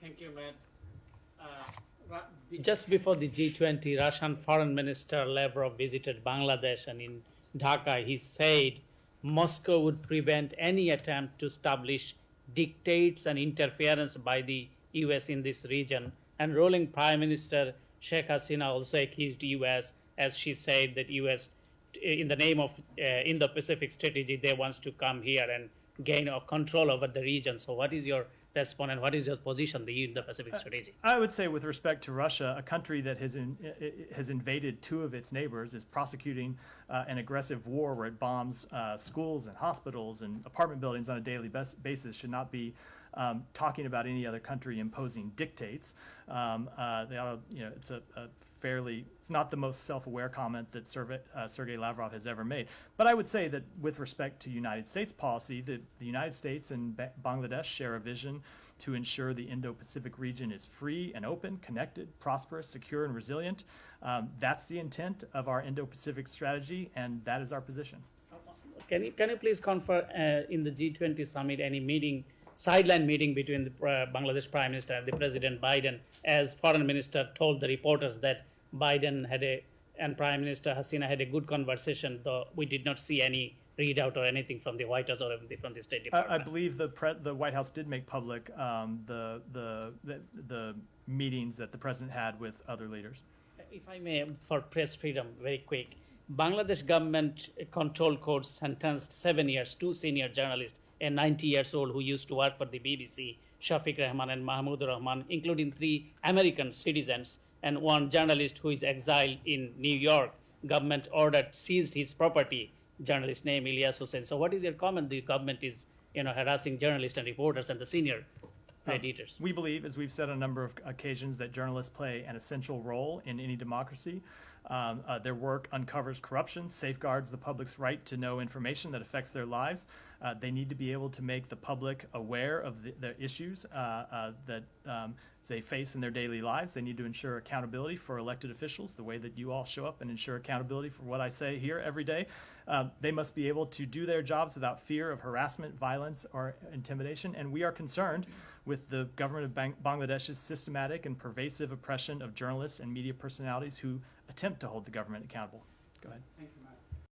Thank you, Matt. Just before the G20, Russian Foreign Minister Lavrov visited Bangladesh, and in Dhaka, he said Moscow would prevent any attempt to establish dictates and interference by the US in this region. And ruling Prime Minister Sheikh Hasina also accused US, as she said that US, in the name of Indo-Pacific strategy, they wants to come here and gain control over the region. So what is your response and what is your position, the Indo-Pacific strategy? I would say with respect to Russia, a country that has invaded two of its neighbors is prosecuting an aggressive war where it bombs schools and hospitals and apartment buildings on a daily basis should not be talking about any other country imposing dictates. It's it's not the most self-aware comment that Sergei Lavrov has ever made. But I would say that with respect to United States policy, the United States and Bangladesh share a vision to ensure the Indo-Pacific region is free and open, connected, prosperous, secure, and resilient. That's the intent of our Indo-Pacific strategy, and that is our position. Can you please confirm in the G20 summit any meeting, sideline meeting between the Bangladesh Prime Minister and the President Biden, as Foreign Minister told the reporters that Biden and Prime Minister Hasina had a good conversation, though we did not see any readout or anything from the White House or from the State Department. I believe the White House did make public the meetings that the President had with other leaders. If I may, for press freedom, very quick. Bangladesh government control court sentenced 7 years two senior journalists, a 90-year-old who used to work for the BBC, Shafiq Rahman and Mahmoud Rahman, including 3 American citizens, and 1 journalist who is exiled in New York. Government ordered seized his property. Journalist name Ilyas Hussain. So what is your comment? The government is harassing journalists and reporters and the senior editors. We believe, as we've said on a number of occasions, that journalists play an essential role in any democracy. Their work uncovers corruption, safeguards the public's right to know information that affects their lives. They need to be able to make the public aware of the issues that they face in their daily lives. They need to ensure accountability for elected officials, the way that you all show up and ensure accountability for what I say here every day. They must be able to do their jobs without fear of harassment, violence, or intimidation. And we are concerned with the government of Bangladesh's systematic and pervasive oppression of journalists and media personalities who attempt to hold the government accountable. Go ahead. Thank you.